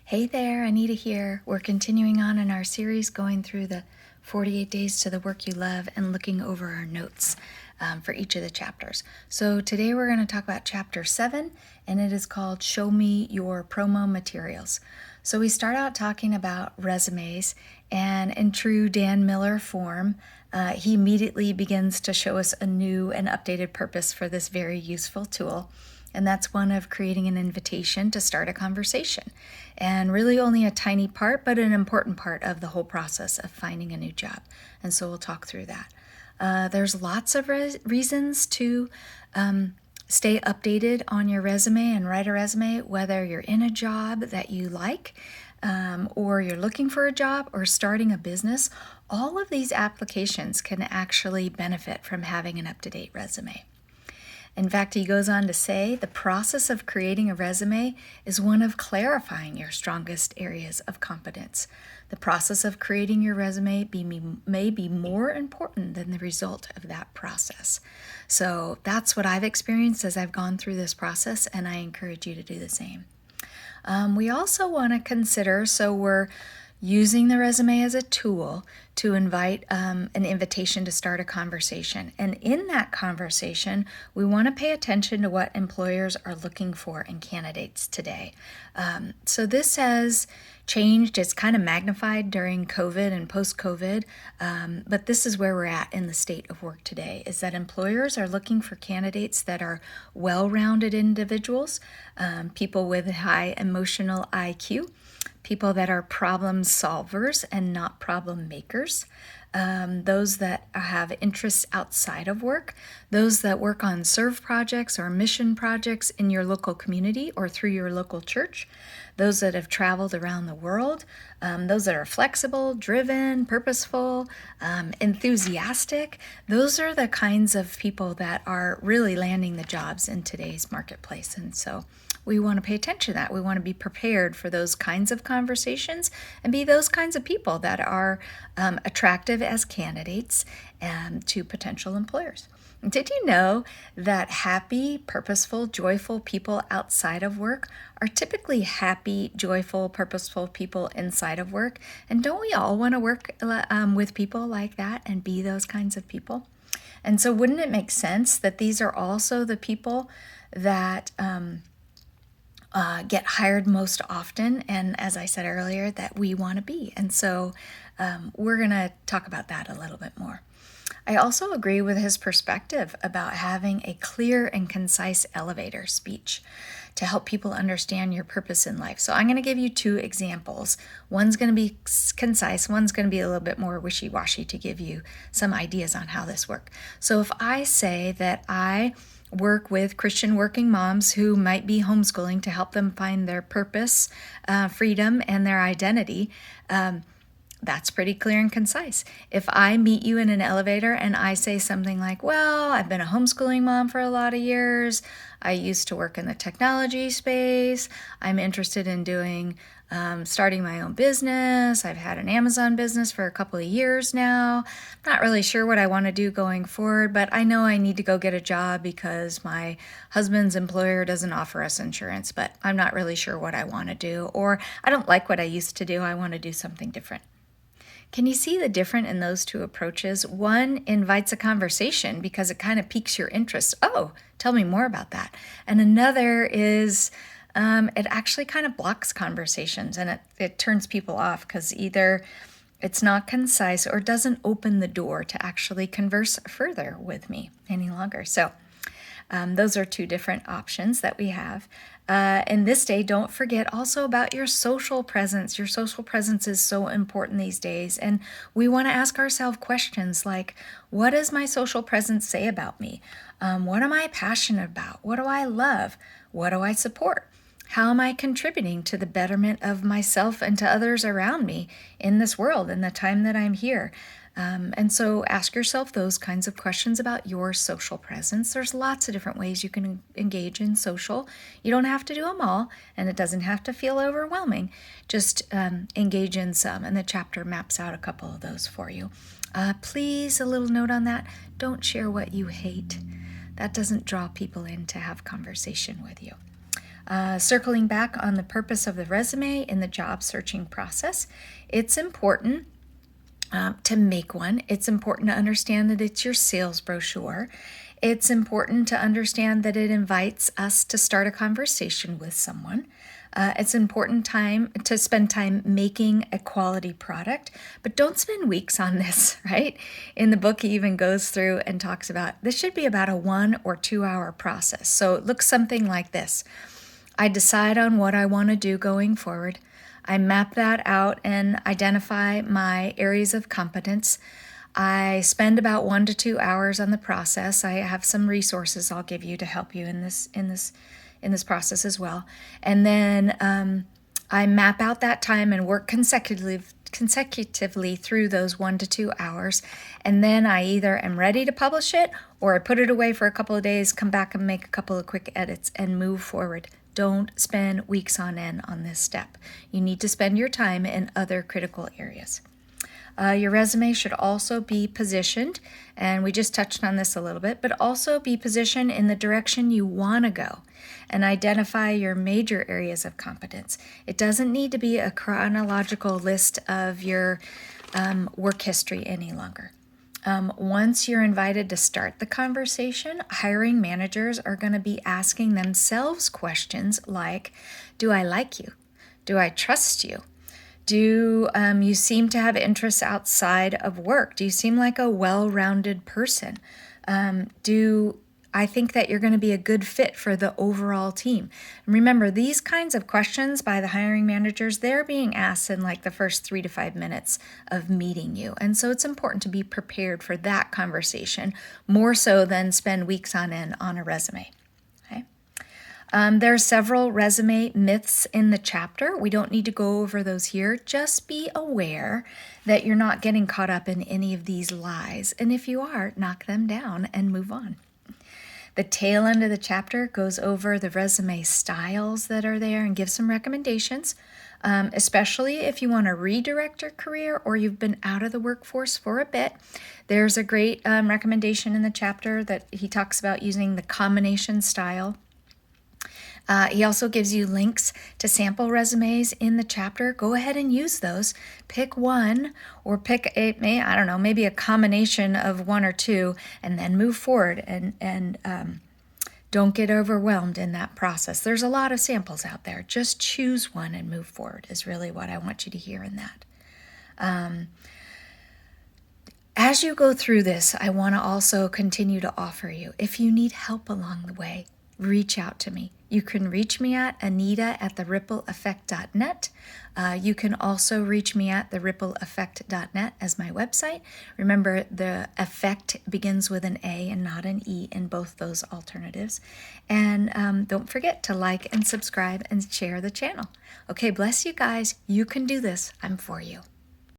Hey there, Anita here. We're continuing on in our series going through the 48 Days to the Work You Love and looking over our notes for each of the chapters. So today we're going to talk about chapter 7, and it is called Show Me Your Promo Materials. So we start out talking about resumes, and in true Dan Miller form, he immediately begins to show us a new and updated purpose for this very useful tool. And that's one of creating an invitation to start a conversation. And really only a tiny part, but an important part of the whole process of finding a new job. And so we'll talk through that. There's lots of reasons to stay updated on your resume and write a resume, whether you're in a job that you like, or you're looking for a job or starting a business. All of these applications can actually benefit from having an up-to-date resume. In fact, he goes on to say the process of creating a resume is one of clarifying your strongest areas of competence. The process of creating your resume may be more important than the result of that process. So that's what I've experienced as I've gone through this process, and I encourage you to do the same. We also want to consider, so we're using the resume as a tool to invite an invitation to start a conversation. And in that conversation, we want to pay attention to what employers are looking for in candidates today. So this has changed. It's kind of magnified during COVID and post-COVID, but this is where we're at in the state of work today, is that employers are looking for candidates that are well-rounded individuals, people with high emotional IQ, people that are problem solvers and not problem makers, those that have interests outside of work, those that work on serve projects or mission projects in your local community or through your local church, those that have traveled around the world, those that are flexible, driven, purposeful, enthusiastic. Those are the kinds of people that are really landing the jobs in today's marketplace. And so we want to pay attention to that. We want to be prepared for those kinds of conversations and be those kinds of people that are attractive as candidates to potential employers. Did you know that happy, purposeful, joyful people outside of work are typically happy, joyful, purposeful people inside of work? And don't we all want to work with people like that and be those kinds of people? And so wouldn't it make sense that these are also the people that get hired most often, and as I said earlier, that we want to be. And so we're going to talk about that a little bit more. I also agree with his perspective about having a clear and concise elevator speech to help people understand your purpose in life. So I'm going to give you two examples. One's going to be concise, one's going to be a little bit more wishy-washy to give you some ideas on how this works. So if I say that I work with Christian working moms who might be homeschooling to help them find their purpose, freedom, and their identity, that's pretty clear and concise. If I meet you in an elevator and I say something like, well, I've been a homeschooling mom for a lot of years, I used to work in the technology space, I'm interested in starting my own business, I've had an Amazon business for a couple of years now, I'm not really sure what I want to do going forward, but I know I need to go get a job because my husband's employer doesn't offer us insurance, but I'm not really sure what I want to do, or I don't like what I used to do, I want to do something different. Can you see the difference in those two approaches? One invites a conversation because it kind of piques your interest. Oh, tell me more about that. And another is it actually kind of blocks conversations, and it turns people off because either it's not concise or doesn't open the door to actually converse further with me any longer. So those are two different options that we have. In this day, don't forget also about your social presence. Your social presence is so important these days. And we want to ask ourselves questions like, what does my social presence say about me? What am I passionate about? What do I love? What do I support? How am I contributing to the betterment of myself and to others around me in this world in the time that I'm here? And so ask yourself those kinds of questions about your social presence. There's lots of different ways you can engage in social. You don't have to do them all, and it doesn't have to feel overwhelming. Just engage in some, and the chapter maps out a couple of those for you. Please, a little note on that, don't share what you hate. That doesn't draw people in to have conversation with you. Circling back on the purpose of the resume in the job searching process, it's important to make one. It's important to understand that it's your sales brochure. It's important to understand that it invites us to start a conversation with someone. It's important to spend time making a quality product, but don't spend weeks on this, right? In the book, he even goes through and talks about this should be about a 1 or 2 hour process. So it looks something like this. I decide on what I want to do going forward. I map that out and identify my areas of competence. I spend about 1 to 2 hours on the process. I have some resources I'll give you to help you in this process as well. And then I map out that time and work consecutively through those 1 to 2 hours. And then I either am ready to publish it or I put it away for a couple of days, come back and make a couple of quick edits and move forward. Don't spend weeks on end on this step. You need to spend your time in other critical areas. Your resume should also be positioned, and we just touched on this a little bit, but also be positioned in the direction you want to go and identify your major areas of competence. It doesn't need to be a chronological list of your work history any longer. Once you're invited to start the conversation, hiring managers are going to be asking themselves questions like, do I like you? Do I trust you? Do you seem to have interests outside of work? Do you seem like a well-rounded person? Do I think that you're going to be a good fit for the overall team? And remember, these kinds of questions by the hiring managers, they're being asked in like the first 3 to 5 minutes of meeting you. And so it's important to be prepared for that conversation, more so than spend weeks on end on a resume. There are several resume myths in the chapter. We don't need to go over those here. Just be aware that you're not getting caught up in any of these lies. And if you are, knock them down and move on. The tail end of the chapter goes over the resume styles that are there and gives some recommendations, especially if you want to redirect your career or you've been out of the workforce for a bit. There's a great recommendation in the chapter that he talks about using the combination style. He also gives you links to sample resumes in the chapter. Go ahead and use those. Pick one or pick maybe a combination of 1 or 2 and then move forward and don't get overwhelmed in that process. There's a lot of samples out there. Just choose one and move forward is really what I want you to hear in that. As you go through this, I want to also continue to offer you, if you need help along the way, reach out to me. You can reach me at Anita@therippleeffect.net. You can also reach me at therippleeffect.net as my website. Remember, the effect begins with an A and not an E in both those alternatives. And don't forget to like and subscribe and share the channel. Okay, bless you guys. You can do this. I'm for you.